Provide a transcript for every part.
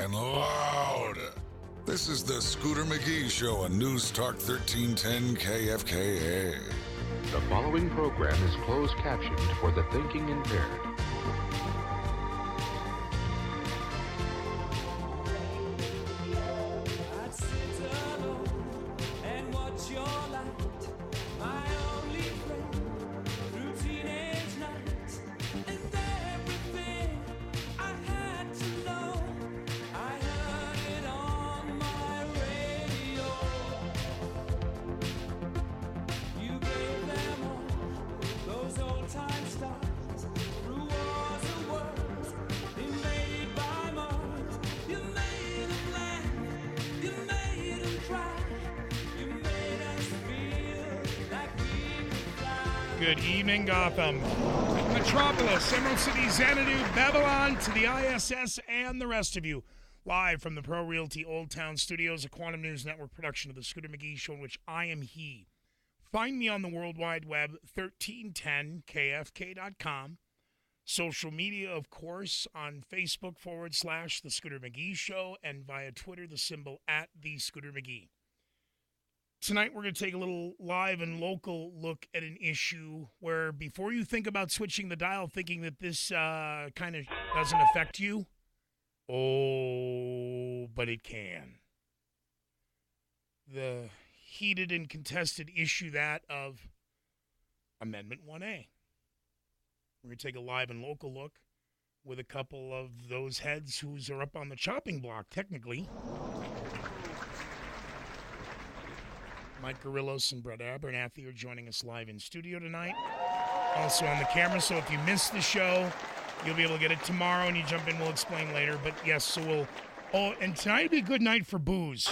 and loud. This is the Scooter McGee Show on News Talk 1310 KFKA. The following program is closed captioned for the thinking impaired. Good evening, Gotham, Metropolis, Emerald City, Xanadu, Babylon, to the ISS, and the rest of you. Live from the Pro Realty Old Town Studios, a Quantum News Network production of the Scooter McGee Show, in which I am he. Find me on the World Wide Web, 1310kfk.com. Social media, of course, on Facebook / The Scooter McGee Show, and via Twitter, the symbol @The Scooter McGee. Tonight, we're going to take a little live and local look at an issue where before you think about switching the dial, thinking that this kind of doesn't affect you, oh, but it can. The heated and contested issue that of Amendment 1A. We're going to take a live and local look with a couple of those heads who are up on the chopping block, technically. Mike Gorillos and Brett Abernathy are joining us live in studio tonight. Also on the camera, so if you missed the show, you'll be able to get it tomorrow, and you jump in, we'll explain later. But yes, so we'll... Oh, and tonight will be a good night for booze.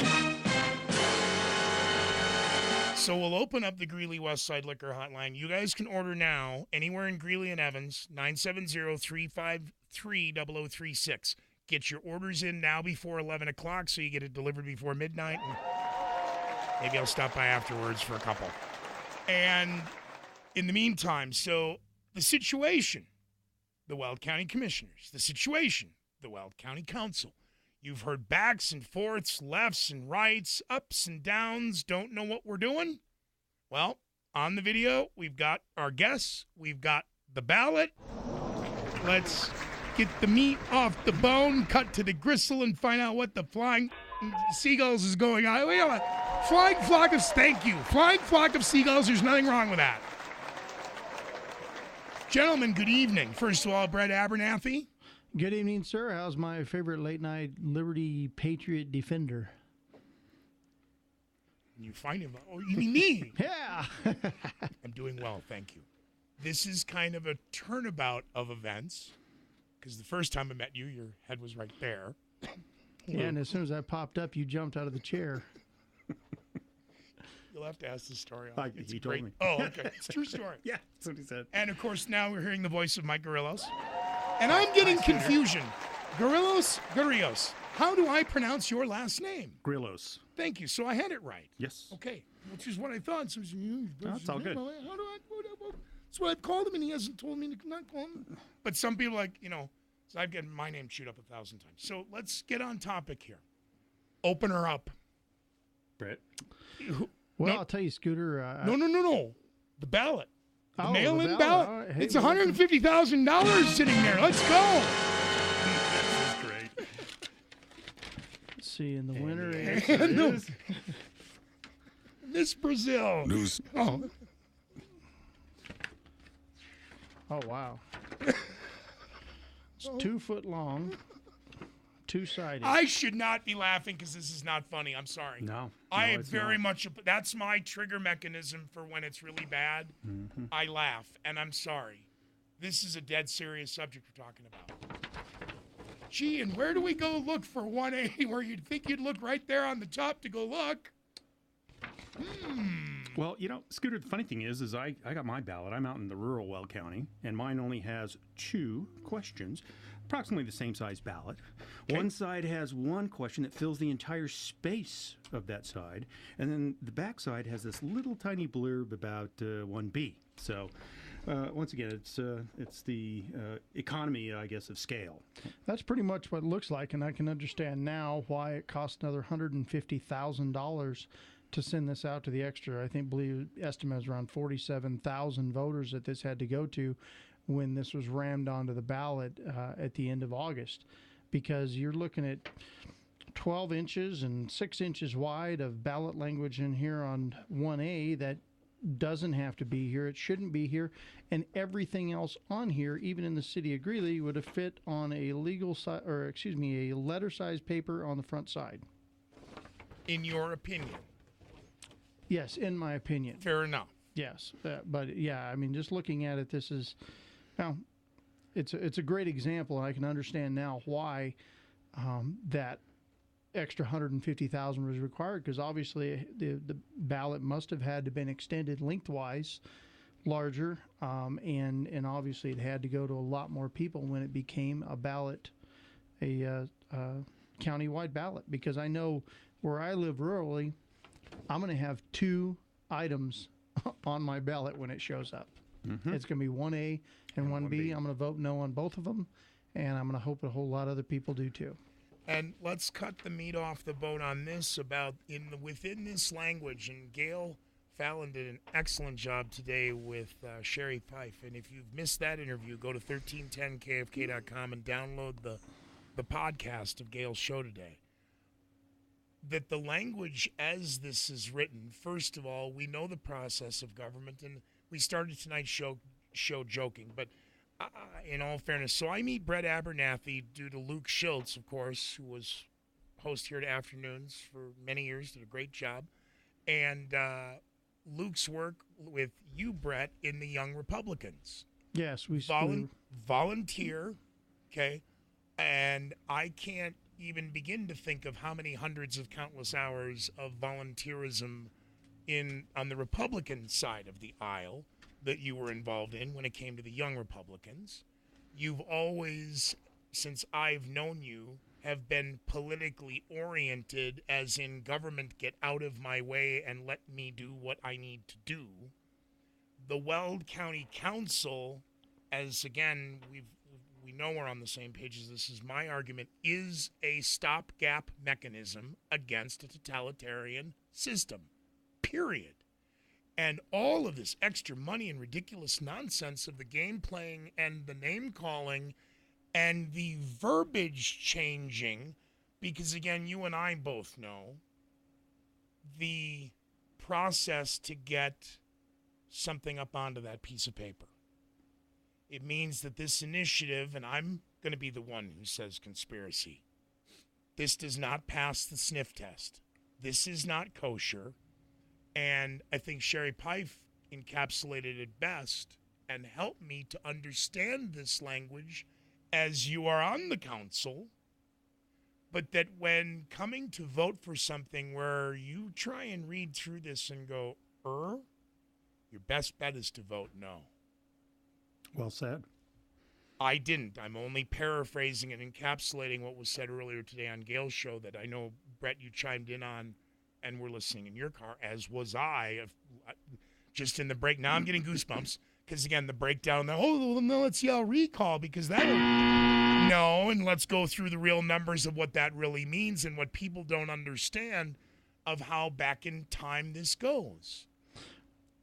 So we'll open up the Greeley Westside Liquor Hotline. You guys can order now, anywhere in Greeley and Evans, 970-353-0036. Get your orders in now before 11 o'clock so you get it delivered before midnight. And maybe I'll stop by afterwards for a couple. And in the meantime, so the situation, the Weld County Commissioners, the situation, the Weld County Council. You've heard backs and forths, lefts and rights, ups and downs, don't know what we're doing? Well, on the video, we've got our guests, we've got the ballot. Let's get the meat off the bone, cut to the gristle, and find out what the flying seagulls is going on. Flying flock of, thank you. Flying flock of seagulls, there's nothing wrong with that. Gentlemen, good evening. First of all, Brett Abernathy. Good evening, sir. How's my favorite late-night Liberty Patriot defender? You find him. Oh, you mean me? Yeah. I'm doing well, thank you. This is kind of a turnabout of events, because the first time I met you, your head was right there. Yeah, and as soon as I popped up, you jumped out of the chair. You'll have to ask the story. He told me. Oh, okay. It's a true story. Yeah, that's what he said. And, of course, now we're hearing the voice of Mike Gorillos. And I'm getting confusion. Gorillos? How do I pronounce your last name? Grillos. Thank you. So I had it right. Yes. Okay. Which is what I thought. So That's all good. That's what I've called him, and he hasn't told me to not call him. But some people so I've gotten my name chewed up 1,000 times. So let's get on topic here. Open her up. Brett. Well, I'll tell you, Scooter. No. The ballot. The mail-in ballot. ballot. Hey, it's $150,000 sitting there. Let's go. This is great. Let's see, in the winter. Miss Brazil. News. Oh, wow. It's 2 foot long, 2-sided. I should not be laughing because this is not funny. I'm sorry. No. I it's very not. much. That's my trigger mechanism for when it's really bad. Mm-hmm. I laugh, and I'm sorry. This is a dead serious subject we're talking about. Gee, and where do we go look for 1A where you'd think you'd look right there on the top to go look? Well, Scooter, the funny thing is I got my ballot. I'm out in the rural Weld County, and mine only has 2 questions, approximately the same size ballot. Okay. One side has 1 question that fills the entire space of that side, and then the back side has this little tiny blurb about 1B. So Once again, it's the economy, I guess, of scale. That's pretty much what it looks like, and I can understand now why it cost another $150,000 to send this out to the extra. I believe estimate is around 47,000 voters that this had to go to when this was rammed onto the ballot at the end of August, because you're looking at 12 inches and 6 inches wide of ballot language in here on 1A that doesn't have to be here. It shouldn't be here. And everything else on here, even in the city of Greeley, would have fit on a a letter-sized paper on the front side. In your opinion? Yes, in my opinion. Fair enough. Yes, but yeah, I mean, just looking at it, this is, now, it's a great example, and I can understand now why that extra 150,000 was required, because obviously the ballot must have had to been extended lengthwise larger, and obviously it had to go to a lot more people when it became a ballot, a county-wide ballot, because I know where I live rurally, I'm going to have 2 items on my ballot when it shows up. It's going to be 1A and 1B. I'm going to vote no on both of them, and I'm going to hope a whole lot of other people do too. And let's cut the meat off the bone on this about within this language. And Gail Fallon did an excellent job today with Sherry Fife. And if you've missed that interview, go to 1310kfk.com and download the podcast of Gail's show today. That the language as this is written, first of all, we know the process of government, and we started tonight's show joking, but in all fairness, so I meet Brett Abernathy due to Luke Schultz, of course, who was host here at Afternoons for many years, did a great job, and Luke's work with you, Brett, in the Young Republicans. Yes, we volunteer, okay, and I can't even begin to think of how many hundreds of countless hours of volunteerism on the Republican side of the aisle that you were involved in when it came to the Young Republicans. You've always, since I've known you, have been politically oriented, as in government, get out of my way and let me do what I need to do. The Weld County Council, as again, we know we're on the same page as this is my argument, is a stopgap mechanism against a totalitarian system, period. And all of this extra money and ridiculous nonsense of the game playing and the name calling and the verbiage changing, because again, you and I both know the process to get something up onto that piece of paper. It means that this initiative, and I'm going to be the one who says conspiracy, this does not pass the sniff test. This is not kosher. And I think Sherry Fife encapsulated it best and helped me to understand this language as you are on the council, but that when coming to vote for something where you try and read through this and go, your best bet is to vote no. Well said. I didn't. I'm only paraphrasing and encapsulating what was said earlier today on Gail's show that I know, Brett, you chimed in on and were listening in your car, as was I, just in the break. Now I'm getting goosebumps because, again, the breakdown, let's yell recall because no, and let's go through the real numbers of what that really means and what people don't understand of how back in time this goes.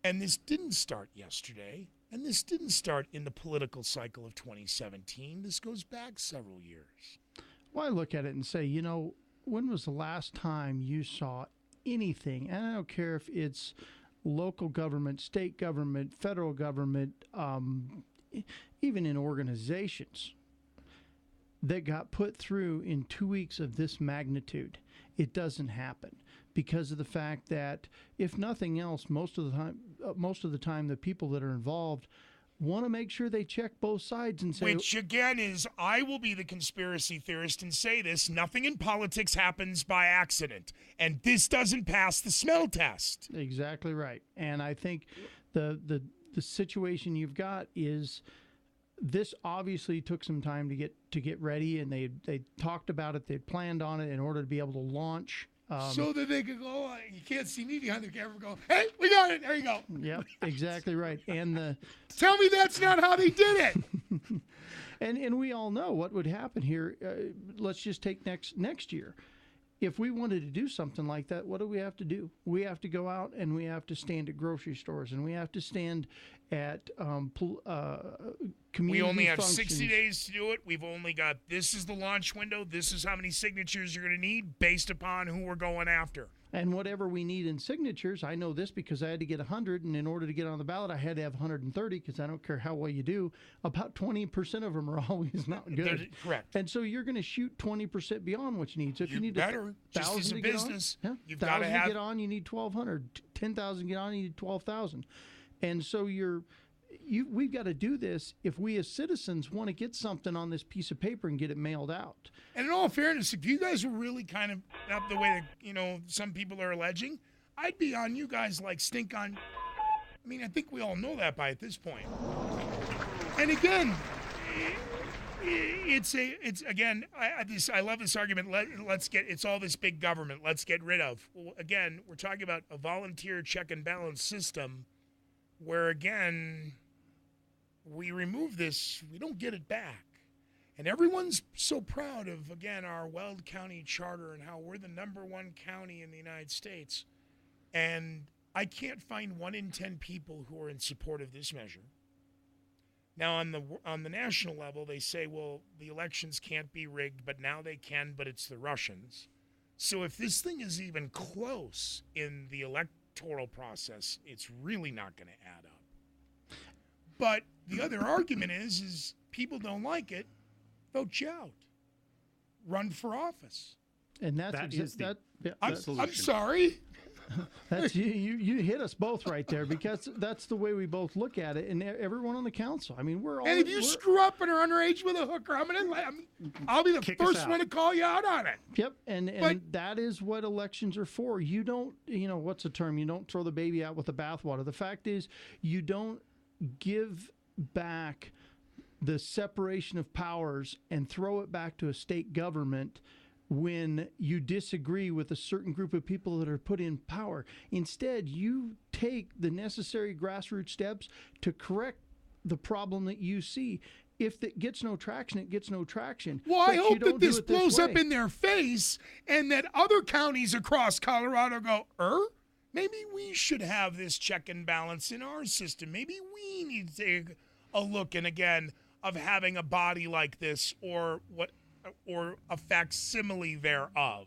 And this didn't start yesterday, and this didn't start in the political cycle of 2017. This goes back several years. Well, I look at it and say, when was the last time you saw anything, and I don't care if it's local government, state government, federal government, even in organizations, that got put through in 2 weeks of this magnitude? It doesn't happen because of the fact that, if nothing else, most of the time the people that are involved want to make sure they check both sides and say, which again is, I will be the conspiracy theorist and say this, nothing in politics happens by accident, and this doesn't pass the smell test. Exactly right. And I think the situation you've got is, this obviously took some time to get ready, and they talked about it, they planned on it in order to be able to launch So that they could go, you can't see me behind the camera, go, hey, we got it. There you go. Yep, exactly right. And Tell me that's not how they did it. and we all know what would happen here. Let's just take next year. If we wanted to do something like that, what do we have to do? We have to go out and we have to stand at grocery stores and we have to stand at community We only have functions. 60 days to do it. We've only got, this is the launch window. This is how many signatures you're going to need based upon who we're going after. And whatever we need in signatures, I know this because I had to get 100, and in order to get on the ballot, I had to have 130 because I don't care how well you do. About 20% of them are always not good. They're correct. And so you're going to shoot 20% beyond what you need. So if you need better, just as a to get business, on, you've got to 1,000 have. to get on, you need 1,200. 10,000 get on, you need 12,000. And so we've got to do this if we as citizens want to get something on this piece of paper and get it mailed out. And in all fairness, if you guys were really kind of up the way that, some people are alleging, I'd be on you guys like stink on. I mean, I think we all know that by at this point. And again, I love this argument. It's all this big government. Let's get rid of. Well, again, we're talking about a volunteer check and balance system where, again, we remove this, we don't get it back. And everyone's so proud of, again, our Weld County charter and how we're the #1 county in the United States. And I can't find 1 in 10 people who are in support of this measure. Now, on the national level, they say, well, the elections can't be rigged, but now they can, but it's the Russians. So if this thing is even close in the electoral process, it's really not going to add up. But the other argument is people don't like it, vote you out. Run for office. And that's I'm sorry. That's you hit us both right there because that's the way we both look at it, and everyone on the council. I mean, we're all. And if you screw up and are underage with a hooker, I'll be the first one to call you out on it. Yep, and that is what elections are for. You don't, what's the term? You don't throw the baby out with the bathwater. The fact is, you don't give back the separation of powers and throw it back to a state government when you disagree with a certain group of people that are put in power. Instead, you take the necessary grassroots steps to correct the problem that you see. If it gets no traction, it gets no traction. Well, I hope that this blows up in their face and that other counties across Colorado go, maybe we should have this check and balance in our system. Maybe we need to take a look, and again, of having a body like this or a facsimile thereof.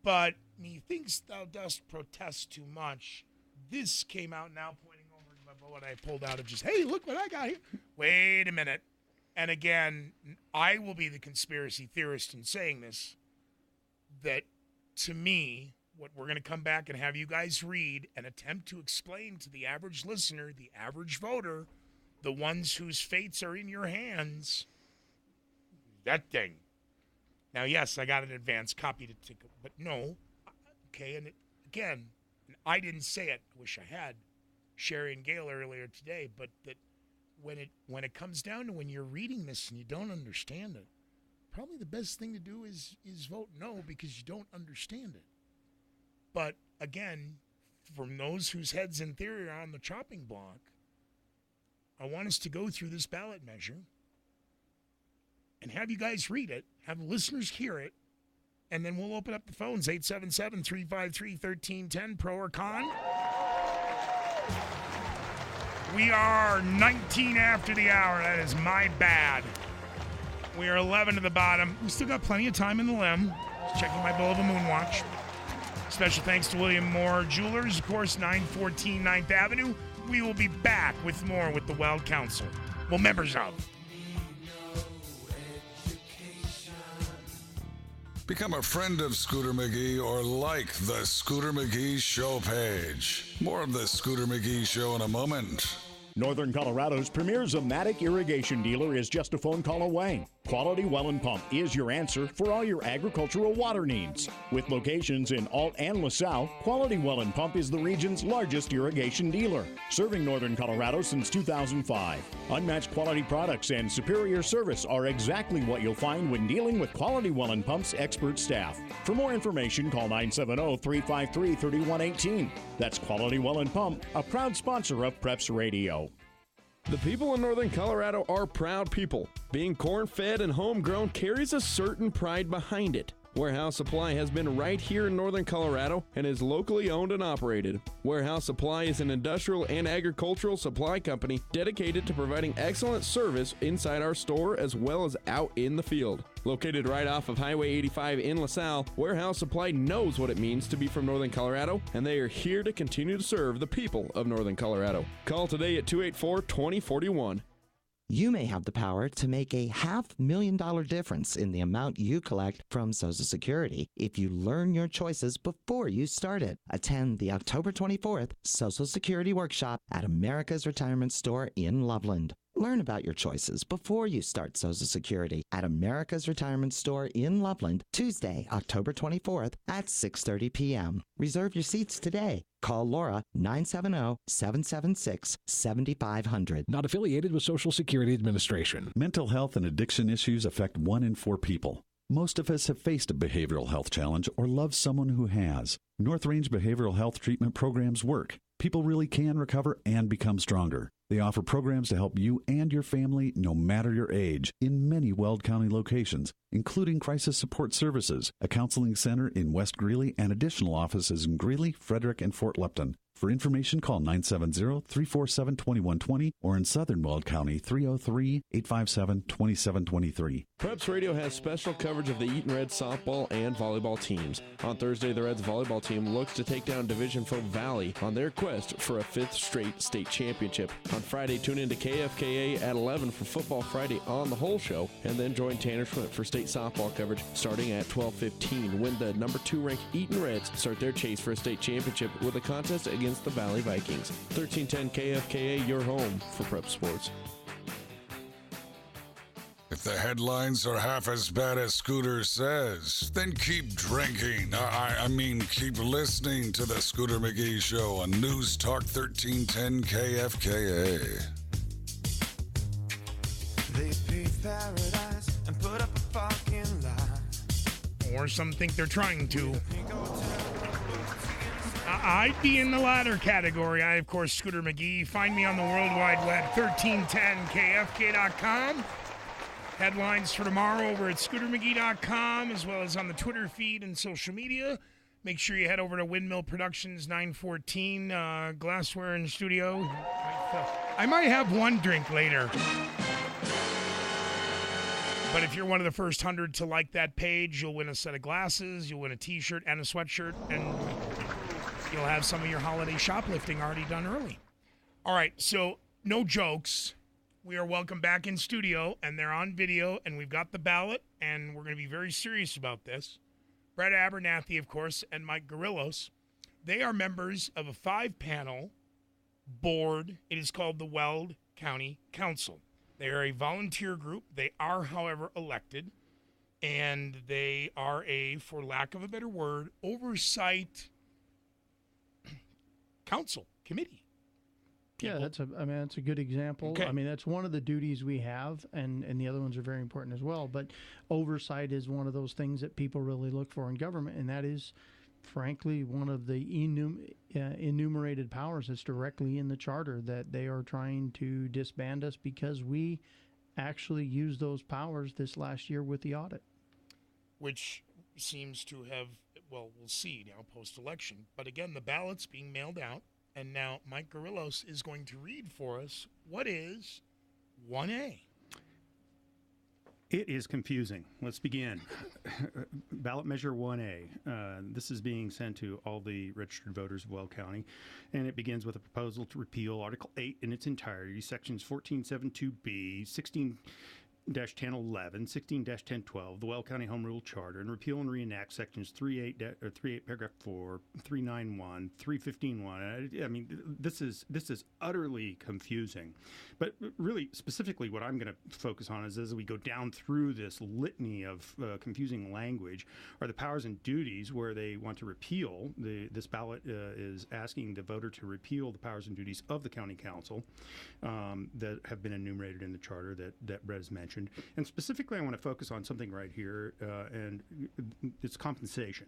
But methinks thou dost protest too much. This came out now pointing over to my bow, and I pulled out of just, hey, look what I got here. Wait a minute. And again, I will be the conspiracy theorist in saying this, that to me, what we're going to come back and have you guys read and attempt to explain to the average listener, the average voter, the ones whose fates are in your hands, that thing. Now, yes, I got an advance copy to take, but no. Okay, and again, I didn't say it. I wish I had. Sherry and Gail earlier today, but that when it comes down to when you're reading this and you don't understand it, probably the best thing to do is vote no because you don't understand it. But again, from those whose heads in theory are on the chopping block, I want us to go through this ballot measure and have you guys read it, have listeners hear it, and then we'll open up the phones, 877-353-1310, pro or con. We are 19 after the hour. That is my bad. We are 11 to the bottom. We still got plenty of time in the limb. Just checking my Bill of the Moon watch. Special thanks to William Moore Jewelers, of course, 914 9th Avenue. We will be back with more with the Weld Council. Well, members of. Become a friend of Scooter McGee or like the Scooter McGee Show page. More of the Scooter McGee Show in a moment. Northern Colorado's premier Zamatic irrigation dealer is just a phone call away. Quality Well and Pump is your answer for all your agricultural water needs. With locations in Alt and LaSalle, Quality Well and Pump is the region's largest irrigation dealer, serving northern Colorado since 2005. Unmatched quality products and superior service are exactly what you'll find when dealing with Quality Well and Pump's expert staff. For more information, call 970-353-3118. That's Quality Well and Pump, a proud sponsor of Preps Radio. The people in northern Colorado are proud people. Being corn-fed and homegrown carries a certain pride behind it. Warehouse Supply has been right here in northern Colorado and is locally owned and operated. Warehouse Supply is an industrial and agricultural supply company dedicated to providing excellent service inside our store as well as out in the field. Located right off of Highway 85 in LaSalle, Warehouse Supply knows what it means to be from northern Colorado, and they are here to continue to serve the people of northern Colorado. Call today at 284-2041. You may have the power to make a $500,000 difference in the amount you collect from Social Security if you learn your choices before you start it. Attend the October 24th Social Security Workshop at America's Retirement Store in Loveland. Learn about your choices before you start Social Security at America's Retirement Store in Loveland, Tuesday, October 24th at 6:30 p.m. Reserve your seats today. Call Laura 970-776-7500. Not affiliated with Social Security Administration. Mental health and addiction issues affect 1 in 4 people. Most of us have faced a behavioral health challenge or love someone who has. North Range Behavioral Health Treatment programs work. People really can recover and become stronger. They offer programs to help you and your family, no matter your age, in many Weld County locations, including crisis support services, a counseling center in West Greeley, and additional offices in Greeley, Frederick, and Fort Lupton. For information, call 970-347-2120 or in Southern Weld County, 303-857-2723. Preps Radio has special coverage of the Eaton Reds softball and volleyball teams. On Thursday, the Reds volleyball team looks to take down Division Foe Valley on their quest for a 5th straight state championship. On Friday, tune in to KFKA at 11 for Football Friday on the Whole Show, and then join Tanner Schmidt for state softball coverage starting at 12:15 when the number 2 ranked Eaton Reds start their chase for a state championship with a contest against the Valley Vikings. 1310 KFKA, your home for prep sports. If the headlines are half as bad as Scooter says, then keep drinking. I mean, keep listening to the Scooter McGee Show on News Talk 1310 KFKA. They paved paradise and put up a fucking lie. Or some think they're trying to. I'd be in the latter category. I, of course, Scooter McGee. Find me on the World Wide Web, 1310kfk.com. Headlines for tomorrow over at scootermcgee.com, as well as on the Twitter feed and social media. Make sure you head over to Windmill Productions 914 Glassware in Studio. I might have one drink later. But if you're one of the first 100 to like that page, you'll win a set of glasses, you'll win a t-shirt and a sweatshirt, and you'll have some of your holiday shoplifting already done early. All right, so no jokes. We are welcome back in studio, and they're on video, and we've got the ballot, and we're going to be very serious about this. Brett Abernathy, of course, and Mike Gorillos, they are members of a 5-panel board. It is called the Weld County Council. They are a volunteer group. They are, however, elected, and they are a, for lack of a better word, oversight council committee. Yeah, that's a good example. Okay. I mean, that's one of the duties we have, and the other ones are very important as well. But oversight is one of those things that people really look for in government, and that is, frankly, one of the enumerated powers that's directly in the charter that they are trying to disband us because we actually used those powers this last year with the audit. Which seems to have, well, we'll see now post-election. But again, the ballot's being mailed out. And now Mike Gorillos is going to read for us what is 1A. It is confusing. Let's begin. Ballot measure 1A. This is being sent to all the registered voters of Weld County, and it begins with a proposal to repeal Article 8 in its entirety, Sections 1472B, 16-1011, 16-1012, the Weld County Home Rule Charter, and repeal and reenact sections 38 paragraph 4, 391, 315.1. I mean, this is utterly confusing. But really, specifically, what I'm going to focus on is as we go down through this litany of confusing language are the powers and duties where they want to repeal. This ballot is asking the voter to repeal the powers and duties of the county council that have been enumerated in the charter that Brett has mentioned. And specifically, I want to focus on something right here, and it's compensation.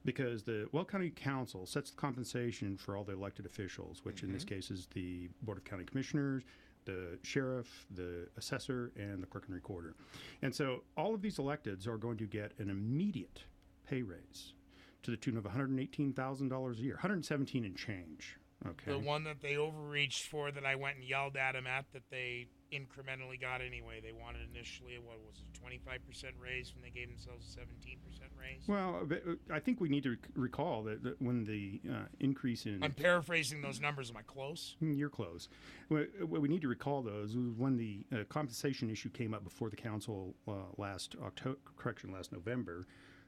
Because the Weld County Council sets the compensation for all the elected officials, which in this case is the Board of County Commissioners, the sheriff, the assessor, and the clerk and recorder. And so all of these electeds are going to get an immediate pay raise to the tune of $118,000 a year, $117 and change. Okay. The one that they overreached for that I went and yelled at them at that they incrementally got anyway. They wanted initially, what was it, 25% raise when they gave themselves a 17% raise? Well, I think we need to recall that when the increase in... I'm paraphrasing those numbers. Am I close? You're close. What we need to recall, though, is when the compensation issue came up before the council last November,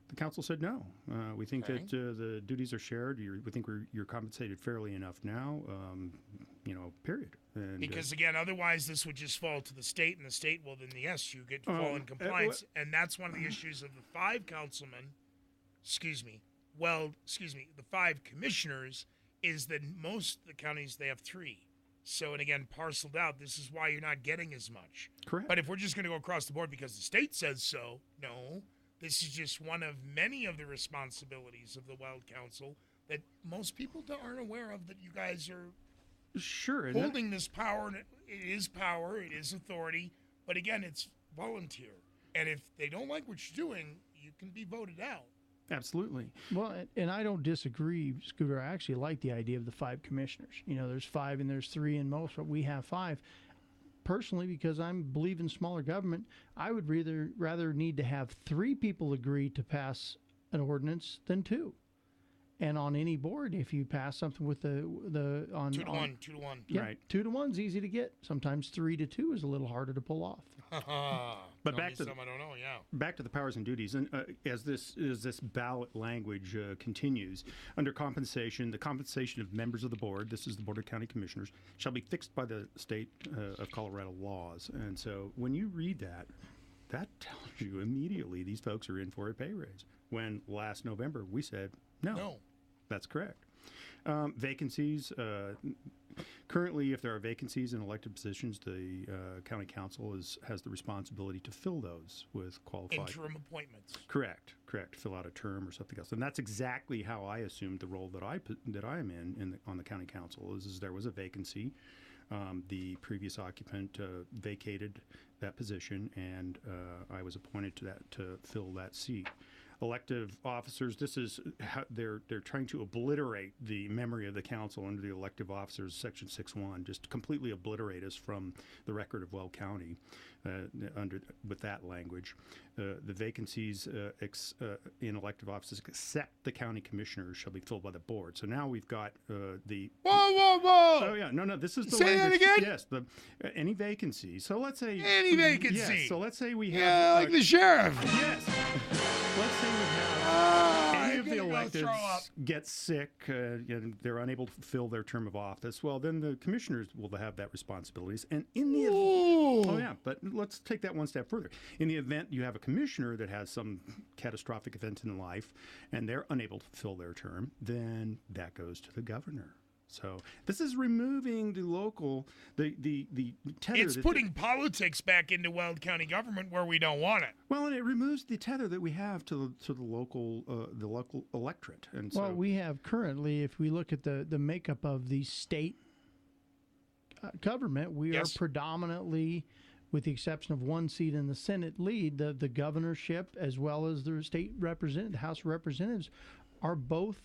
the council said no. We think that the duties are shared. We think you're compensated fairly enough now, period. And, because, again, otherwise this would just fall to the state, and the state will then, yes, you get to fall in compliance. And that's one of the issues of the the 5 commissioners is that most of the counties, they have 3. So, and again, parceled out, this is why you're not getting as much. Correct. But if we're just going to go across the board because the state says so, no. This is just one of many of the responsibilities of the Weld Council that most people aren't aware of, that you guys are holding this power. And it is power, it is authority, but again, it's volunteer. And if they don't like what you're doing, you can be voted out. Absolutely. Well, and I don't disagree, Scooter. I actually like the idea of the 5 commissioners. There's 5 and there's 3 in most, but we have 5. Personally, because I believe in smaller government, I would rather need to have 3 people agree to pass an ordinance than 2. And on any board, if you pass something with the 2 to 1, yeah, right, 2 to 1's easy to get. Sometimes 3 to 2 is a little harder to pull off. But back to I don't know, yeah. Back to the powers and duties, and as this ballot language continues, under compensation, the compensation of members of the board, this is the Board of County Commissioners, shall be fixed by the state of Colorado laws. And so when you read that tells you immediately these folks are in for a pay raise. When last November we said no. That's correct. Vacancies. Currently, if there are vacancies in elected positions, the county council has the responsibility to fill those with qualified interim appointments. Correct. Fill out a term or something else, and that's exactly how I assumed the role that I am in on the county council. Is there was a vacancy. The previous occupant vacated that position, and I was appointed to fill that seat. Elective officers, this is how they're trying to obliterate the memory of the council under the elective officers, Section 6.1, just completely obliterate us from the record of Weld County with that language. The vacancies in elective offices except the county commissioners shall be filled by the board. So now we've got the... Whoa! Oh, yeah, no, this is the Say language. that again? Yes, any vacancy. So let's say... Any vacancy. Yes, so let's say we have... Yeah, like the sheriff. Yes. Let's say we have any of the electeds electeds get sick and they're unable to fulfill their term of office. Well, then the commissioners will have that responsibilities. And in the but let's take that one step further. In the event you have a commissioner that has some catastrophic event in life and they're unable to fulfill their term, then that goes to the governor. So this is removing the local, the tether. It's putting politics back into Weld County government where we don't want it. Well, and it removes the tether that we have to the local electorate. And so, well, we have currently, if we look at the makeup of the state government, we are predominantly, with the exception of 1 seat in the Senate lead, the governorship as well as the state representative, House of Representatives, are both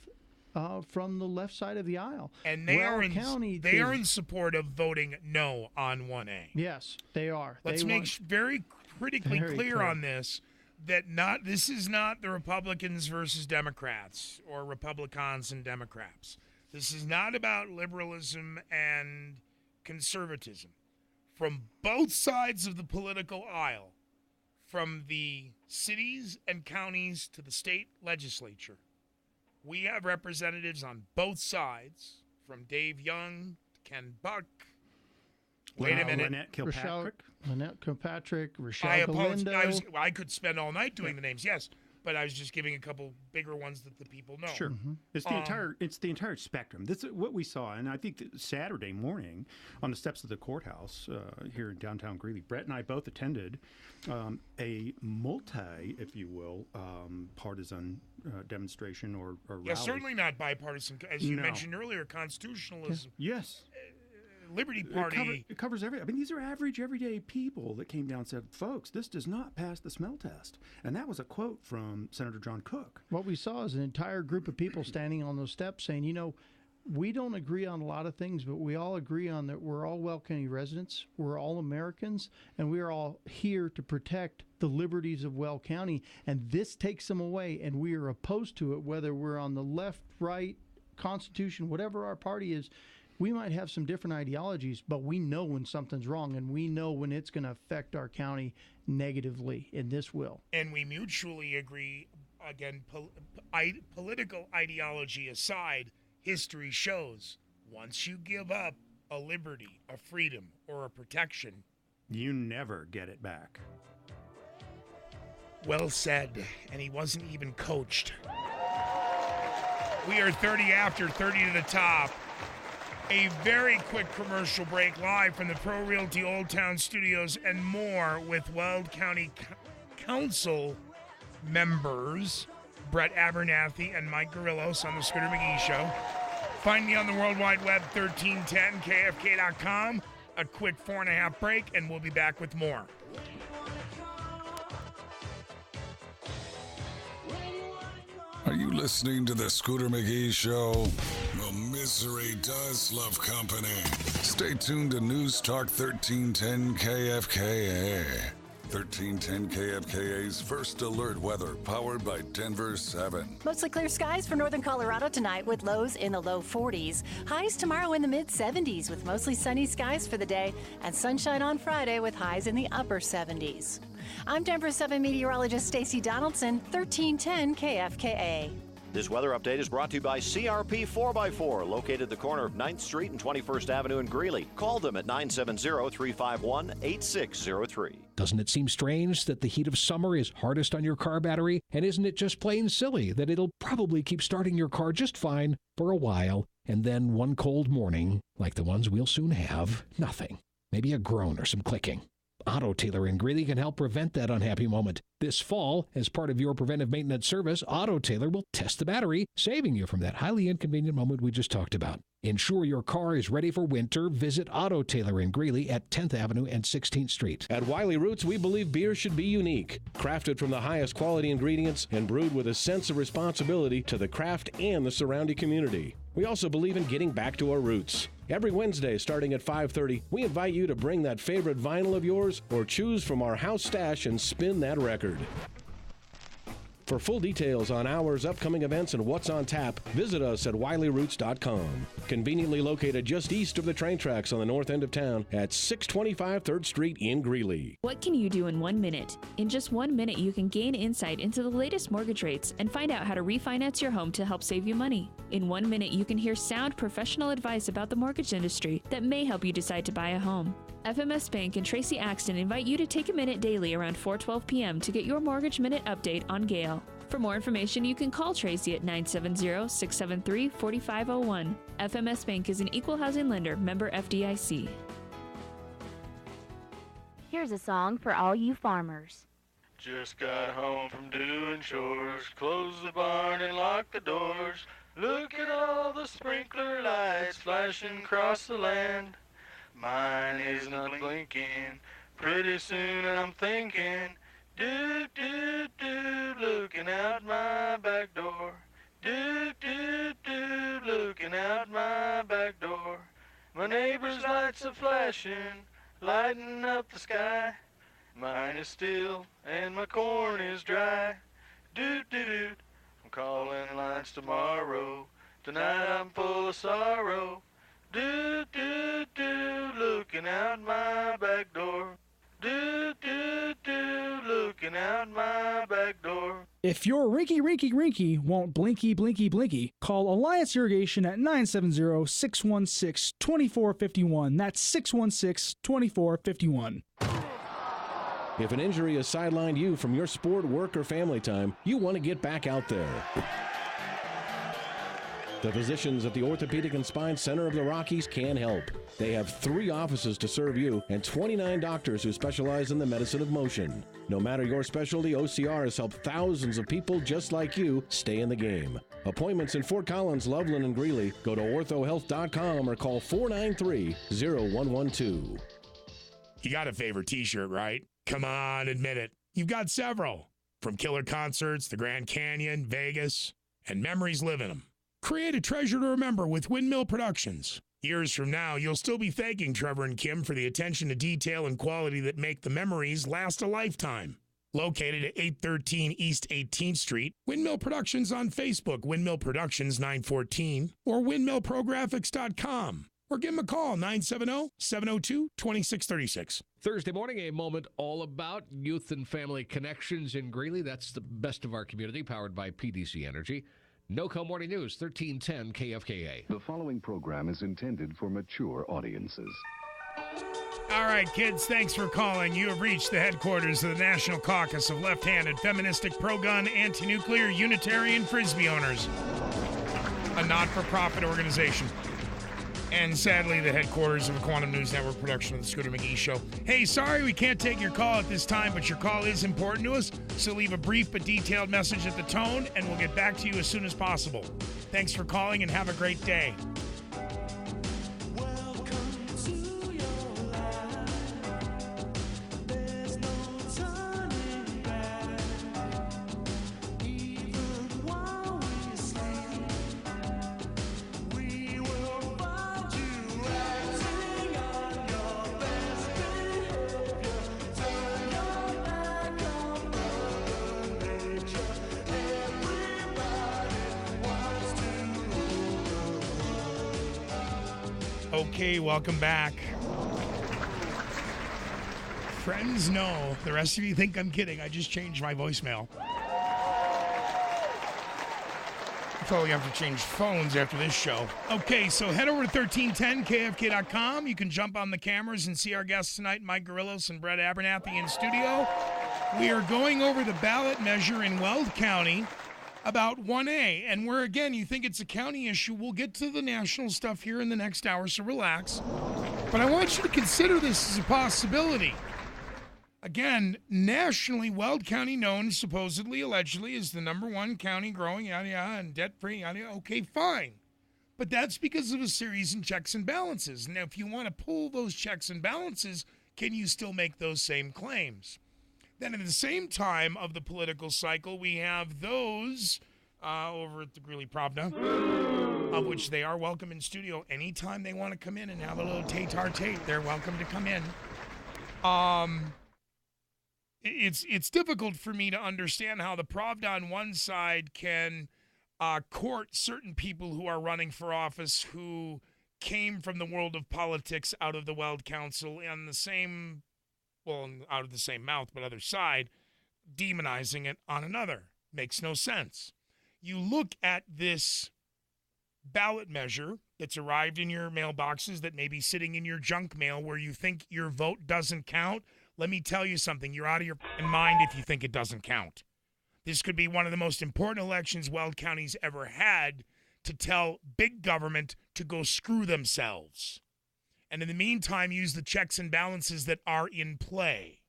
from the left side of the aisle. And they are in support of voting no on 1A. Yes, they are. Let's make very critically clear on this that this is not the Republicans versus Democrats or Republicans and Democrats. This is not about liberalism and conservatism. from both sides of the political aisle, from the cities and counties to the state legislature. We have representatives on both sides, from Dave Young to Ken Buck. Wait a minute. Lynette Kilpatrick. Lynette Kilpatrick, I Rochelle apologize. Galindo. I could spend all night doing the names, yes, but I was just giving a couple bigger ones that the people know. Sure, it's the entire spectrum. This is what we saw, and I think that Saturday morning on the steps of the courthouse here in downtown Greeley, Brett and I both attended a multi, if you will, partisan demonstration or rally. Yeah, certainly not bipartisan, as you mentioned earlier. Constitutionalism. Yes. Liberty Party. It covers every. I mean, these are average, everyday people that came down and said, "Folks, this does not pass the smell test." And that was a quote from Senator John Cook. What we saw is an entire group of people standing on those steps saying, you know, we don't agree on a lot of things, but we all agree on that we're all Weld County residents, we're all Americans, and we are all here to protect the liberties of Weld County. And this takes them away, and we are opposed to it, whether we're on the left, right, Constitution, whatever our party is. We might have some different ideologies, but we know when something's wrong, and we know when it's going to affect our county negatively, and this will. And we mutually agree, again, political ideology aside, history shows once you give up a liberty, a freedom, or a protection, you never get it back. Well said, and he wasn't even coached. We are 30 after, 30 to the top. A very quick commercial break live from the Pro Realty Old Town Studios and more with Weld County Council members Brett Abernathy and Mike Gorillos on the Scooter McGee Show. Find me on the World Wide Web, 1310kfk.com. A quick 4.5 break, and we'll be back with more. Are you listening to the Scooter McGee Show? Well, misery does love company. Stay tuned to News Talk 1310 KFKA. 1310 KFKA's First Alert Weather, powered by Denver 7. Mostly clear skies for northern Colorado tonight with lows in the low 40s. Highs tomorrow in the mid 70s with mostly sunny skies for the day, and sunshine on Friday with highs in the upper 70s. I'm Denver 7 meteorologist Stacy Donaldson, 1310 KFKA. This weather update is brought to you by CRP 4x4, located at the corner of 9th Street and 21st Avenue in Greeley. Call them at 970-351-8603. Doesn't it seem strange that the heat of summer is hardest on your car battery? And isn't it just plain silly that it'll probably keep starting your car just fine for a while, and then one cold morning, like the ones we'll soon have, nothing. Maybe a groan or some clicking. Auto Tailor in Greeley can help prevent that unhappy moment. This fall, as part of your preventive maintenance service, Auto Tailor will test the battery, saving you from that highly inconvenient moment we just talked about. Ensure your car is ready for winter. Visit Auto Tailor in Greeley at 10th Avenue and 16th Street. At Wiley Roots, we believe beer should be unique, crafted from the highest quality ingredients and brewed with a sense of responsibility to the craft and the surrounding community. We also believe in getting back to our roots. Every Wednesday, starting at 5:30, we invite you to bring that favorite vinyl of yours or choose from our house stash and spin that record. For full details on hours, upcoming events, and what's on tap, visit us at WileyRoots.com. Conveniently located just east of the train tracks on the north end of town at 625 3rd Street in Greeley. What can you do in 1 minute? In just 1 minute, you can gain insight into the latest mortgage rates and find out how to refinance your home to help save you money. In 1 minute, you can hear sound professional advice about the mortgage industry that may help you decide to buy a home. FMS Bank and Tracy Axton invite you to take a minute daily around 4:12 p.m. to get your Mortgage Minute update on Gale. For more information, you can call Tracy at 970-673-4501. FMS Bank is an equal housing lender, member FDIC. Here's a song for all you farmers. Just got home from doing chores, closed the barn and locked the doors. Look at all the sprinkler lights flashing across the land. Mine isn't blinking, pretty soon I'm thinking, do, do, do, looking out my back door. Do, do, do, looking out my back door. My neighbor's lights are flashing, lighting up the sky. Mine is still and my corn is dry. Do, do, do, I'm calling lines tomorrow. Tonight I'm full of sorrow. Do, do, do, looking out my back door. Do, do, do, looking out my back door. If your rinky won't blinky, call Alliance Irrigation at 970-616-2451. That's 616-2451. If an injury has sidelined you from your sport, work, or family time, you want to get back out there. The physicians at the Orthopedic and Spine Center of the Rockies can help. They have 3 offices to serve you and 29 doctors who specialize in the medicine of motion. No matter your specialty, OCR has helped thousands of people just like you stay in the game. Appointments in Fort Collins, Loveland, and Greeley. Go to orthohealth.com or call 493-0112. You got a favorite t-shirt, right? Come on, admit it. You've got several. From killer concerts, the Grand Canyon, Vegas, and memories live in them. Create a treasure to remember with Windmill Productions. Years from now, you'll still be thanking Trevor and Kim for the attention to detail and quality that make the memories last a lifetime. Located at 813 East 18th Street, Windmill Productions on Facebook, Windmill Productions 914, or windmillprographics.com. Or give them a call, 970-702-2636. Thursday morning, a moment all about youth and family connections in Greeley. That's the best of our community, powered by PDC Energy. NOCO Morning News, 1310 KFKA. The following program is intended for mature audiences. All right, kids, thanks for calling. You have reached the headquarters of the National Caucus of Left-Handed, Feministic, Pro-Gun, Anti-Nuclear, Unitarian Frisbee Owners, a not-for-profit organization. And sadly, the headquarters of the Quantum News Network production of the Scooter McGee Show. Hey, sorry we can't take your call at this time, but your call is important to us, so leave a brief but detailed message at the tone, and we'll get back to you as soon as possible. Thanks for calling, and have a great day. Okay, welcome back. Friends know. The rest of you think I'm kidding. I just changed my voicemail. I probably have to change phones after this show. Okay, so head over to 1310kfk.com. You can jump on the cameras and see our guests tonight, Mike Gorillos and Brett Abernathy in studio. We are going over the ballot measure in Weld County about 1A, and where, again, you think it's a county issue, we'll get to the national stuff here in the next hour, so relax. But I want you to consider this as a possibility. Again, nationally, Weld County known supposedly, allegedly, as the #1 county growing, yada, yada, and debt-free, yada, yada. Okay, fine. But that's because of a series of checks and balances. Now, if you want to pull those checks and balances, can you still make those same claims? Then at the same time of the political cycle, we have those over at the Greeley Pravda, of which they are welcome in studio anytime they want to come in and have a little tate-tate. They're welcome to come in. It's difficult for me to understand how the Pravda on one side can court certain people who are running for office who came from the world of politics out of the Weld Council, and the same, well, out of the same mouth, but other side, demonizing it on another. Makes no sense. You look at this ballot measure that's arrived in your mailboxes that may be sitting in your junk mail where you think your vote doesn't count. Let me tell you something. You're out of your mind if you think it doesn't count. This could be one of the most important elections Weld County's ever had to tell big government to go screw themselves. And in the meantime, use the checks and balances that are in play.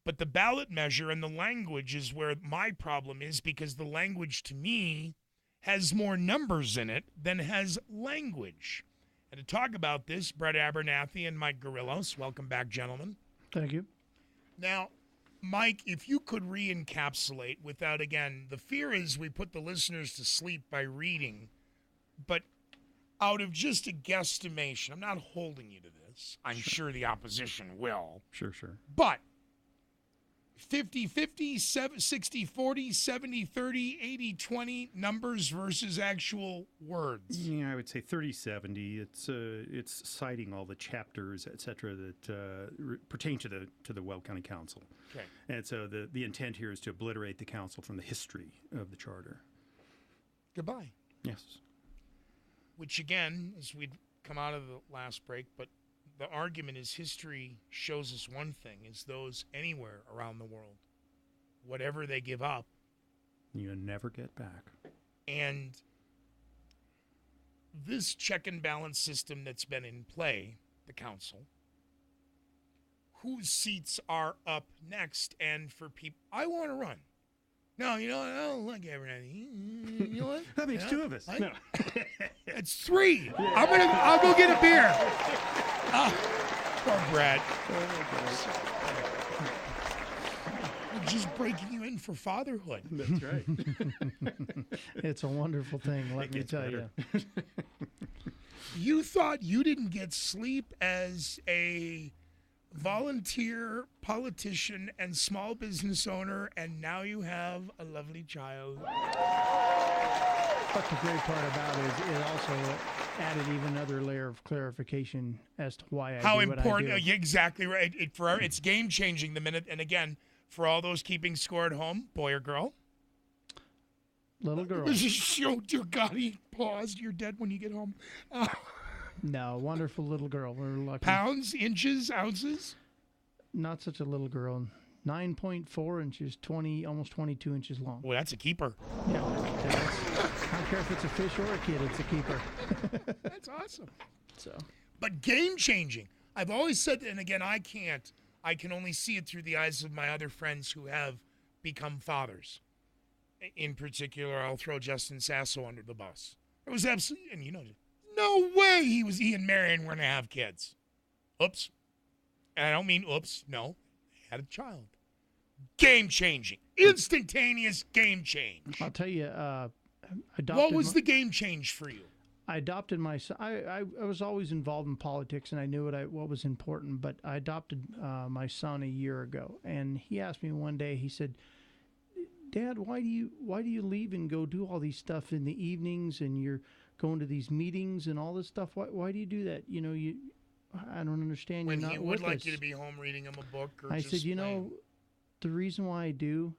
But the ballot measure and the language is where my problem is, because the language to me has more numbers in it than has language. And to talk about this, Brett Abernathy and Mike Gorillos. Welcome back, gentlemen. Thank you. Now, Mike, if you could re-encapsulate without, again, the fear is we put the listeners to sleep by reading, but out of just a guesstimation, I'm not holding you to this. I'm sure the opposition will. Sure. But 50-50, 60-40, 70-30, 80-20 numbers versus actual words? Yeah, I would say 30-70. It's citing all the chapters, et cetera, that pertain to the Weld County Council. Okay. And so the intent here is to obliterate the council from the history of the charter. Goodbye. Yes. Which, again, as we'd come out of the last break, but the argument is history shows us one thing, is those anywhere around the world, whatever they give up, you never get back. And this check and balance system that's been in play, the council, whose seats are up next? And for people, I want to run. No, you know what? I don't like everything. You know what? That makes two of us. No. It's three. I'll go get a beer. Poor Brad. I'm just breaking you in for fatherhood. That's right. It's a wonderful thing, let me tell you. You thought you didn't get sleep as a volunteer politician and small business owner, and now you have a lovely child. But the great part about it is it also added even another layer of clarification as to why I How do what important? I do. You're exactly right. It's game changing the minute. And again, for all those keeping score at home, boy or girl? Little girl. Oh dear God, he paused. You're dead when you get home. No, wonderful little girl. We're lucky. Pounds, inches, ounces? Not such a little girl. 9.4 inches, almost 22 inches long. Well, that's a keeper. Yeah, I don't care if it's a fish or a kid, it's a keeper. That's awesome. So, but game changing. I've always said, and again, I can't. I can only see it through the eyes of my other friends who have become fathers. In particular, I'll throw Justin Sasso under the bus. It was absolutely, and no way he and Marion were going to have kids. Oops. And I don't mean oops. No, they had a child. Game changing. Instantaneous game change. I'll tell you, what was the game change for you? I adopted my son. I was always involved in politics, and I knew what was important, but I adopted my son a year ago. And he asked me one day, he said, Dad, why do you leave and go do all these stuff in the evenings, and you're going to these meetings and all this stuff? Why do you do that? I don't understand. When you're not he would with like us. you to be home reading him a book or I just said, playing. The reason why I do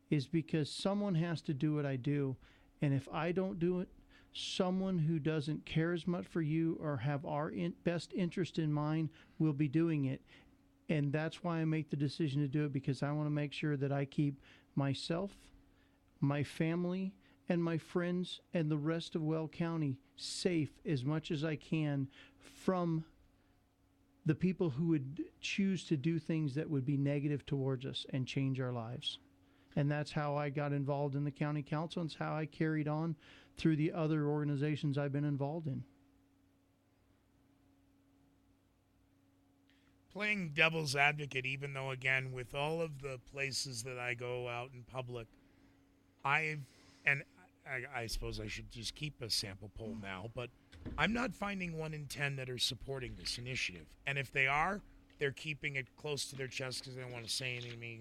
is because someone has to do what I do. And if I don't do it, someone who doesn't care as much for you or have our best interest in mind will be doing it. And that's why I make the decision to do it, because I want to make sure that I keep myself, my family, and my friends and the rest of Weld County safe as much as I can from the people who would choose to do things that would be negative towards us and change our lives. And that's how I got involved in the county council, and it's how I carried on through the other organizations I've been involved in. Playing devil's advocate, even though, again, with all of the places that I go out in public, I suppose I should just keep a sample poll now, but I'm not finding 1 in 10 that are supporting this initiative. And if they are, they're keeping it close to their chest because they don't want to say anything to me.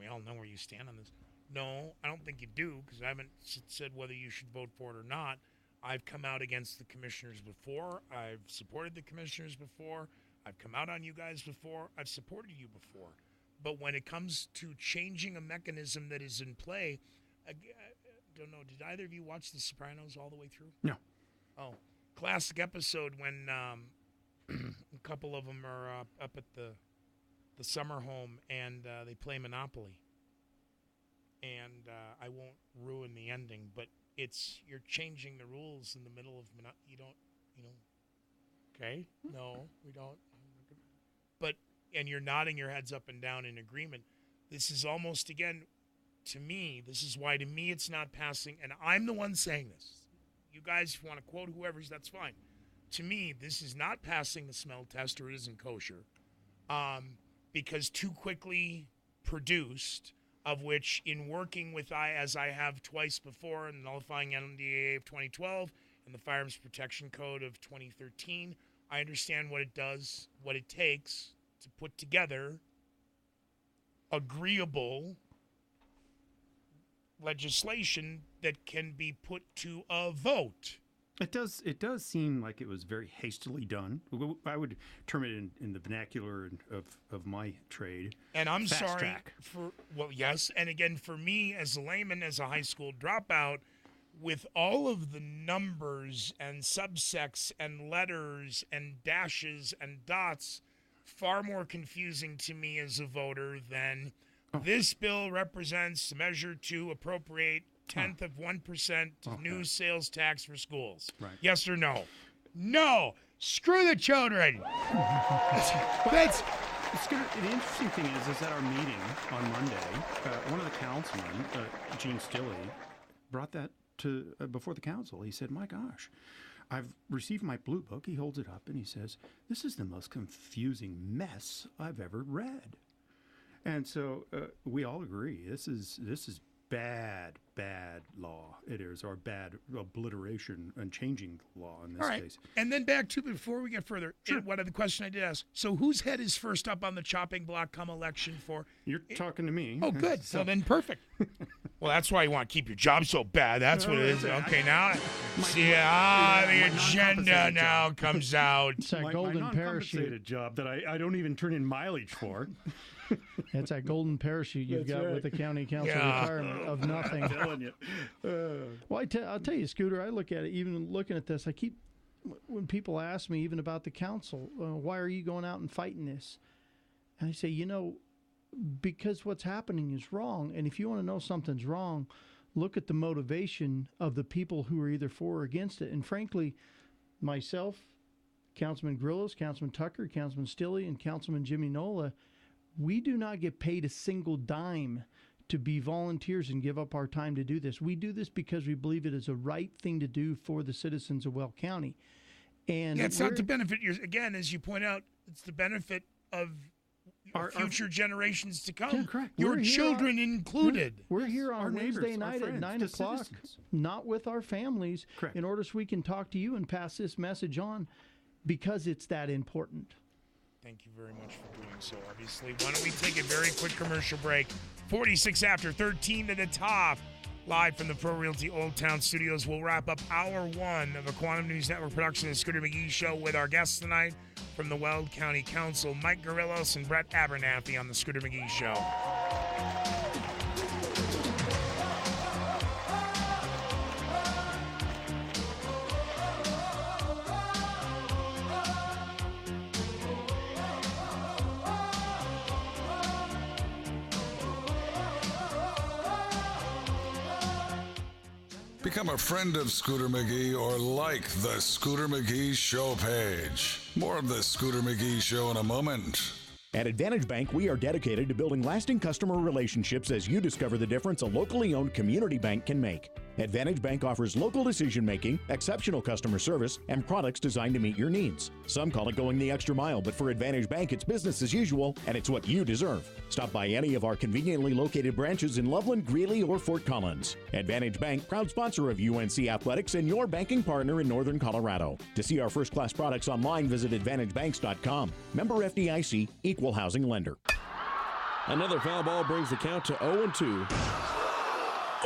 We all know where you stand on this. No, I don't think you do, because I haven't said whether you should vote for it or not. I've come out against the commissioners before. I've supported the commissioners before. I've come out on you guys before. I've supported you before. But when it comes to changing a mechanism that is in play, I don't know, did either of you watch The Sopranos all the way through? No. Oh, classic episode when a couple of them are up at the summer home and they play Monopoly. And I won't ruin the ending, but you're changing the rules in the middle of okay? No, we don't. But, and you're nodding your heads up and down in agreement. This is almost, again, to me, this is why to me it's not passing, and I'm the one saying this. You guys, if you want to quote whoever's, that's fine. To me, this is not passing the smell test, or it isn't kosher, because too quickly produced, of which in working with as I have twice before in the nullifying NDAA of 2012 and the Firearms Protection Code of 2013, I understand what it does, what it takes to put together agreeable legislation that can be put to a vote. It does seem like it was very hastily done. I would term it in the vernacular of my trade. And I'm fast sorry track. yes. And again, for me as a layman, as a high school dropout, with all of the numbers and subsects and letters and dashes and dots, far more confusing to me as a voter than this bill represents a measure to appropriate 1/10 of 1% new sales tax for schools. Right. Yes or no? No. Screw the children. That's the interesting thing is at our meeting on Monday, one of the councilmen, Gene Stilley, brought that to before the council. He said, "My gosh, I've received my blue book." He holds it up and he says, "This is the most confusing mess I've ever read." And so we all agree this is bad law. It is, or bad obliteration and changing law in this all right. case. And then back to, before we get further, what other question I did ask. So whose head is first up on the chopping block come election for? You're talking to me. Oh, good. So then perfect. Well, that's why you want to keep your job so bad. That's what it is. Okay, now see, the agenda now comes out. It's that golden my parachute job that I don't even turn in mileage for. It's that golden parachute you've got with the county council retirement of nothing. I'm telling you. Well, I'll tell you, Scooter, I look at it, even looking at this, when people ask me even about the council, why are you going out and fighting this? And I say, because what's happening is wrong. And if you want to know something's wrong, look at the motivation of the people who are either for or against it. And frankly, myself, Councilman Grillos, Councilman Tucker, Councilman Stilley, and Councilman Jimmy Nola, we do not get paid a single dime to be volunteers and give up our time to do this. We do this because we believe it is a right thing to do for the citizens of Weld County. And it's not to benefit again, as you point out, it's the benefit of our future generations to come. Yeah, correct. Your children included. We're here on Wednesday neighbors, night our at friends, 9 the o'clock, citizens. not with our families, Correct. in order so we can talk to you and pass this message on because it's that important. Thank you very much for doing so, obviously. Why don't we take a very quick commercial break? 46 after 13 to the top. Live from the Pro Realty Old Town Studios, we'll wrap up hour one of a Quantum News Network production of the Scooter McGee Show with our guests tonight from the Weld County Council, Mike Gorillos and Brett Abernathy on the Scooter McGee Show. Become a friend of Scooter McGee or like the Scooter McGee Show page. More of the Scooter McGee Show in a moment. At Advantage Bank, we are dedicated to building lasting customer relationships as you discover the difference a locally owned community bank can make. Advantage Bank offers local decision-making, exceptional customer service, and products designed to meet your needs. Some call it going the extra mile, but for Advantage Bank, it's business as usual, and it's what you deserve. Stop by any of our conveniently located branches in Loveland, Greeley, or Fort Collins. Advantage Bank, proud sponsor of UNC Athletics and your banking partner in Northern Colorado. To see our first-class products online, visit AdvantageBanks.com. Member FDIC, Equal Housing Lender. Another foul ball brings the count to 0-2.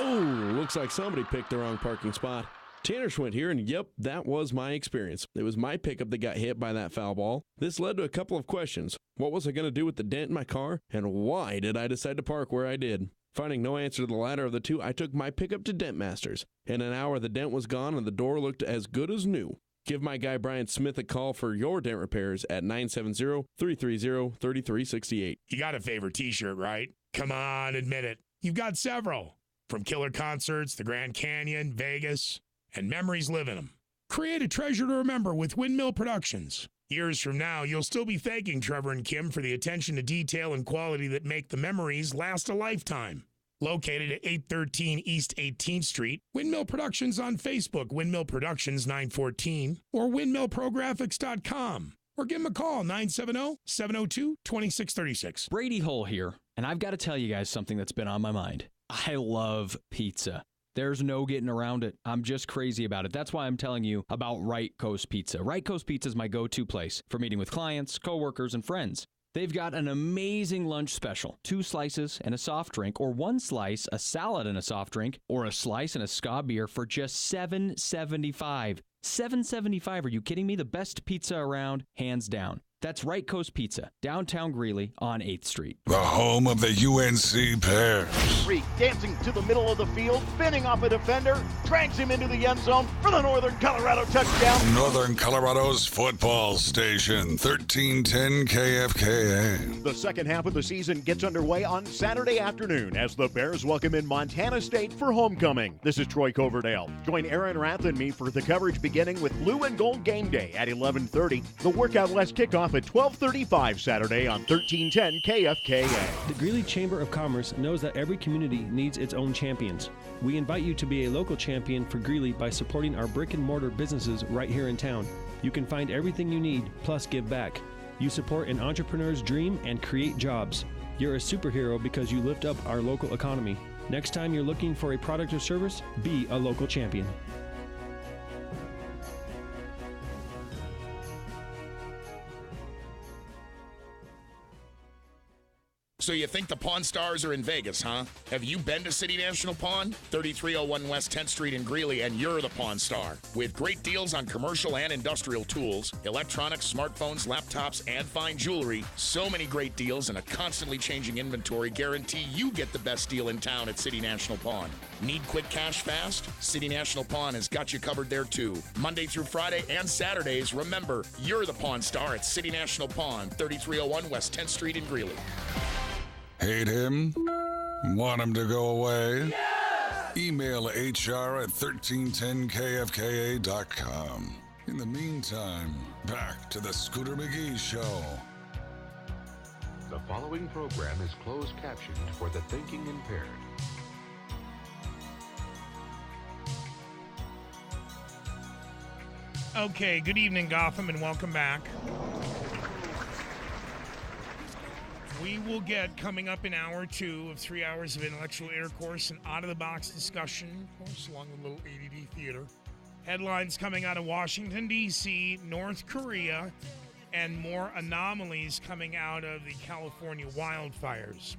Oh, looks like somebody picked the wrong parking spot. Tanner Schwint here, and yep, that was my experience. It was my pickup that got hit by that foul ball. This led to a couple of questions. What was I going to do with the dent in my car? And why did I decide to park where I did? Finding no answer to the latter of the two, I took my pickup to Dent Masters. In an hour, the dent was gone and the door looked as good as new. Give my guy Brian Smith a call for your dent repairs at 970-330-3368. You got a favorite t-shirt, right? Come on, admit it. You've got several. From killer concerts, the Grand Canyon, Vegas, and memories live in them. Create a treasure to remember with Windmill Productions. Years from now, you'll still be thanking Trevor and Kim for the attention to detail and quality that make the memories last a lifetime. Located at 813 East 18th Street, Windmill Productions on Facebook, Windmill Productions 914, or windmillprographics.com. Or give them a call, 970-702-2636. Brady Hull here, and I've got to tell you guys something that's been on my mind. I love pizza. There's no getting around it. I'm just crazy about it. That's why I'm telling you about Right Coast Pizza. Right Coast Pizza is my go-to place for meeting with clients, coworkers, and friends. They've got an amazing lunch special. 2 slices and a soft drink, or 1 slice, a salad and a soft drink, or a slice and a ska beer for just $7.75. $7.75, are you kidding me? The best pizza around, hands down. That's Right Coast Pizza, downtown Greeley on 8th Street. The home of the UNC Bears. Reed dancing to the middle of the field, spinning off a defender, drags him into the end zone for the Northern Colorado touchdown. Northern Colorado's football station, 1310 KFKA. The second half of the season gets underway on Saturday afternoon as the Bears welcome in Montana State for homecoming. This is Troy Coverdale. Join Aaron Rath and me for the coverage beginning with Blue and Gold Game Day at 11:30. The Workout West kickoff at 12:35 Saturday on 1310 KFKA. The Greeley Chamber of Commerce knows that every community needs its own champions. We invite you to be a local champion for Greeley by supporting our brick and mortar businesses right here in town. You can find everything you need, plus give back. You support an entrepreneur's dream and create jobs. You're a superhero because you lift up our local economy. Next time you're looking for a product or service, be a local champion. So you think the Pawn Stars are in Vegas, huh? Have you been to City National Pawn? 3301 West 10th Street in Greeley, and you're the Pawn Star. With great deals on commercial and industrial tools, electronics, smartphones, laptops, and fine jewelry, so many great deals and a constantly changing inventory guarantee you get the best deal in town at City National Pawn. Need quick cash fast? City National Pawn has got you covered there too. Monday through Friday and Saturdays, remember, you're the Pawn Star at City National Pawn, 3301 West 10th Street in Greeley. Hate him? Want him to go away? Yes! Email HR at 1310kfka.com. In the meantime, back to the Scooter McGee Show. The following program is closed captioned for the thinking impaired. Okay, good evening, Gotham, and welcome back. We will get, coming up in hour 2 of 3 hours of intellectual intercourse and out-of-the-box discussion, of course, along with a little ADD theater. Headlines coming out of Washington, D.C., North Korea, and more anomalies coming out of the California wildfires.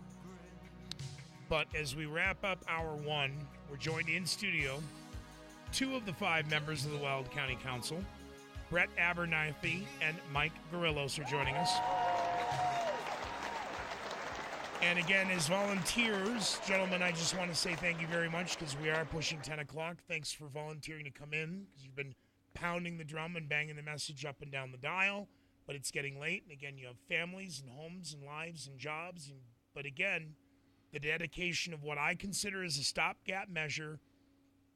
But as we wrap up hour 1, we're joined in studio, 2 of the 5 members of the Weld County Council, Brett Abernathy and Mike Gorillos are joining us. And again, as volunteers, gentlemen, I just want to say thank you very much because we are pushing 10 o'clock. Thanks for volunteering to come in because you've been pounding the drum and banging the message up and down the dial. But it's getting late. And again, you have families and homes and lives and jobs. But again, the dedication of what I consider as a stopgap measure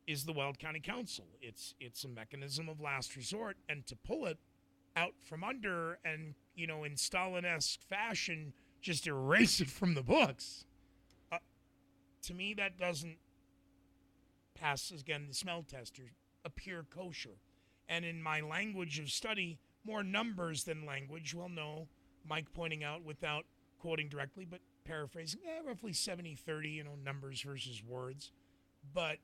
is the Weld County Council. It's a mechanism of last resort. And to pull it out from under and, you know, in Stalin-esque fashion, just erase it from the books. To me, that doesn't pass, again, the smell test or appear kosher. And in my language of study, more numbers than language. Well, no, Mike pointing out without quoting directly, but paraphrasing, roughly 70-30, you know, numbers versus words. But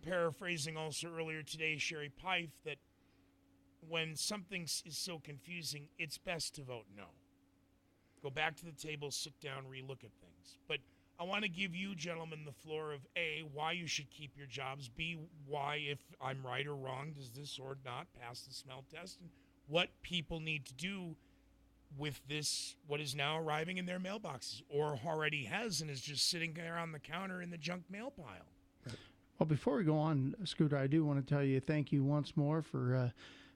paraphrasing also earlier today, Sherry Pife, that when something is so confusing, it's best to vote no. Go back to the table, sit down, relook at things. But I want to give you, gentlemen, the floor of A, why you should keep your jobs, B, why, if I'm right or wrong, does this or not pass the smell test, and what people need to do with this, what is now arriving in their mailboxes, or already has and is just sitting there on the counter in the junk mail pile. Well, before we go on, Scooter, I do want to tell you thank you once more for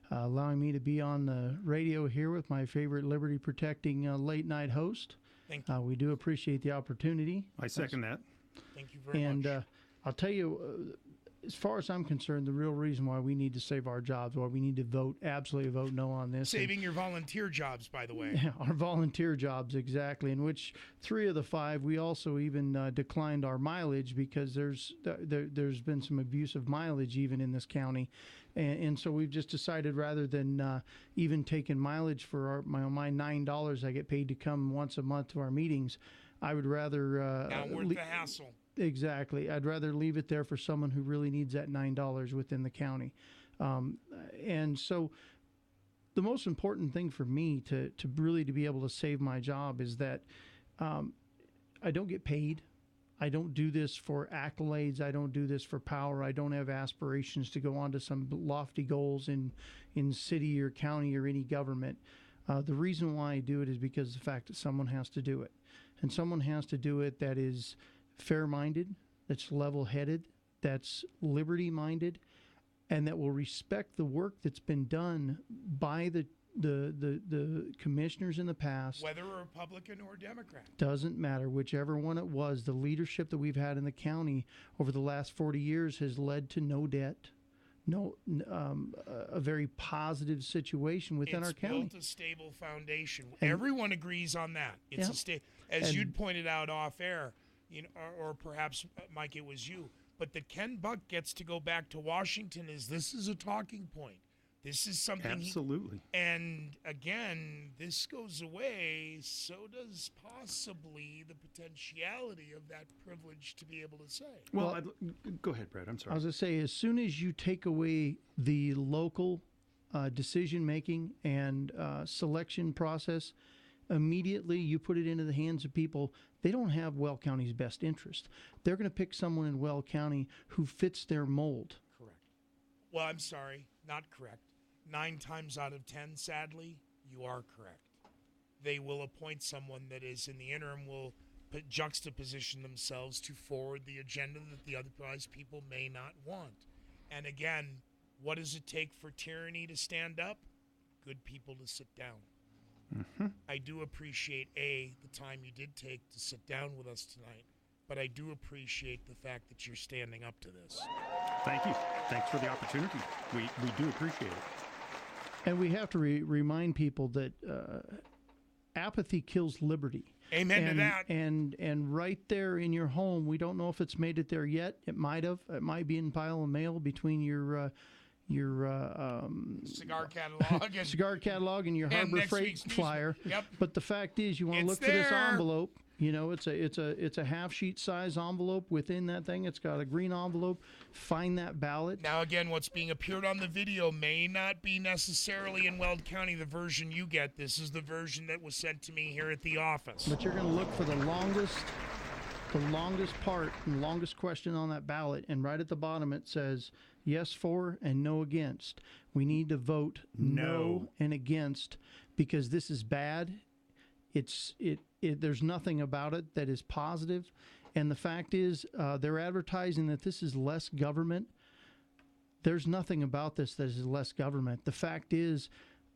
allowing me to be on the radio here with my favorite liberty-protecting late-night host. Thank you. We do appreciate the opportunity. I second that. Thank you very much. And I'll tell you, as far as I'm concerned, the real reason why we need to save our jobs, why we need to absolutely vote no on this. Saving your volunteer jobs, by the way. Yeah, our volunteer jobs, exactly, in which 3 of the 5, we also even declined our mileage because there's been some abusive mileage even in this county. And so we've just decided rather than even taking mileage for my $9 I get paid to come once a month to our meetings, I would rather... not worth the hassle. Exactly. I'd rather leave it there for someone who really needs that $9 within the county. And so the most important thing for me to really to be able to save my job is that I don't get paid. I don't do this for accolades. I don't do this for power. I don't have aspirations to go on to some lofty goals in city or county or any government. The reason why I do it is because of the fact that someone has to do it. And someone has to do it that is fair-minded, that's level-headed, that's liberty-minded, and that will respect the work that's been done by the commissioners in the past. Whether a Republican or Democrat. Doesn't matter, whichever one it was. The leadership that we've had in the county over the last 40 years has led to no debt, a very positive situation within our county. It's built a stable foundation. Everyone agrees on that. It's as you'd pointed out off air, or perhaps Mike, it was you. But that Ken Buck gets to go back to Washington this is a talking point. This is something. Absolutely. And again, this goes away, so does possibly the potentiality of that privilege to be able to say. Well, go ahead, Brad. I'm sorry. I was going to say, as soon as you take away the local decision-making and selection process, immediately you put it into the hands of people. They don't have Weld County's best interest. They're going to pick someone in Weld County who fits their mold. Correct. Well, I'm sorry, not correct. 9 times out of 10, sadly, you are correct. They will appoint someone that is, in the interim, will juxtaposition themselves to forward the agenda that the otherwise people may not want. And again, what does it take for tyranny to stand up? Good people to sit down. Mm-hmm. I do appreciate, the time you did take to sit down with us tonight, but I do appreciate the fact that you're standing up to this. Thank you. Thanks for the opportunity. We do appreciate it. And we have to remind people that apathy kills liberty. Amen to that. And right there in your home, we don't know if it's made it there yet. It might have. It might be in pile of mail between your cigar catalog and your Harbor Freight flyer. Yep. But the fact is, you want to look for this envelope. It's a half sheet size envelope. Within that thing, it's got a green envelope. Find that ballot. Now, again, what's being appeared on the video may not be necessarily in Weld County the version you get. This is the version that was sent to me here at the office. But you're going to look for the longest part and longest question on that ballot, and right at the bottom it says yes for and no against. We need to vote no and against because this is bad. There's nothing about it that is positive. And the fact is, they're advertising that this is less government. There's nothing about this that is less government. The fact is,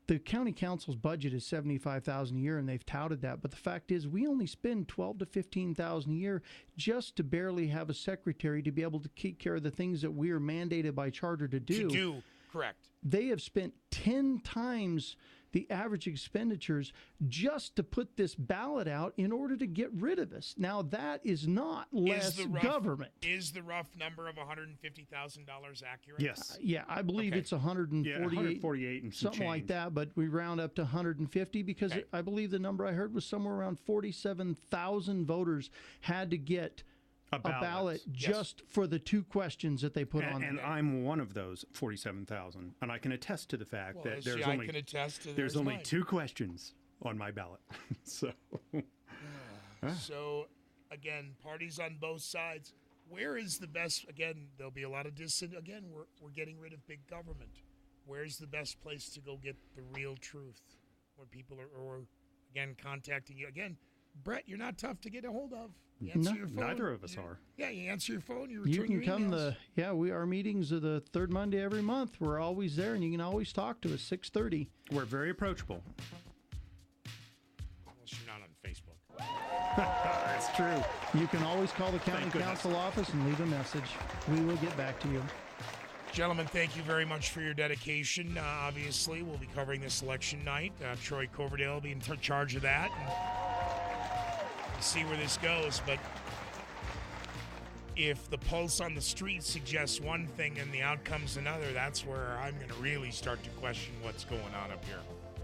the county council's budget is $75,000 a year, and they've touted that. But the fact is, we only spend $12,000 to $15,000 a year just to barely have a secretary to be able to keep care of the things that we are mandated by charter to do. Correct. They have spent 10 times the average expenditures just to put this ballot out in order to get rid of us. Now, that is not less government. Is the rough number of $150,000 accurate? Yes. Yeah, I believe it's 148 and something like that, but we round up to 150 because I believe the number I heard was somewhere around 47,000 voters had to get a ballot just for the 2 questions that they put on. And I'm one of those 47,000, and I can attest to the fact that there's only 2 questions on my ballot. So, so again, parties on both sides. Where is the best? Again, there'll be a lot of dissent. Again, we're getting rid of big government. Where's the best place to go get the real truth? Where people are again contacting you again. Brett, you're not tough to get a hold of. You answer your phone. Neither of us are. Yeah, you answer your phone. You can your come emails. Our meetings are the 3rd Monday every month. We're always there, and you can always talk to us. 6:30. We're very approachable. Unless you're not on Facebook. That's true. You can always call the county council office and leave a message. We will get back to you. Gentlemen, thank you very much for your dedication. Obviously, we'll be covering this election night. Troy Coverdale will be in charge of that. And see where this goes. But if the pulse on the street suggests one thing and the outcome's another, that's where I'm going to really start to question what's going on up here.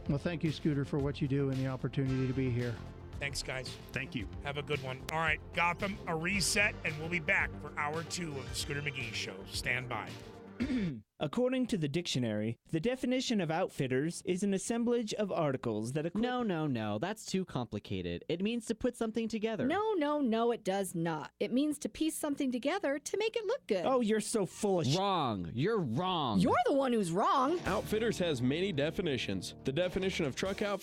Well, thank you, Scooter, for what you do and the opportunity to be here. Thanks, guys. Thank you. Have a good one. All right, Gotham, a reset, and we'll be back for hour 2 of the Scooter McGee Show. Stand by. According to the dictionary, the definition of outfitters is an assemblage of articles that... No, that's too complicated. It means to put something together. No, it does not. It means to piece something together to make it look good. Oh, you're so full of Wrong. You're wrong. You're the one who's wrong. Outfitters has many definitions. The definition of truck outfit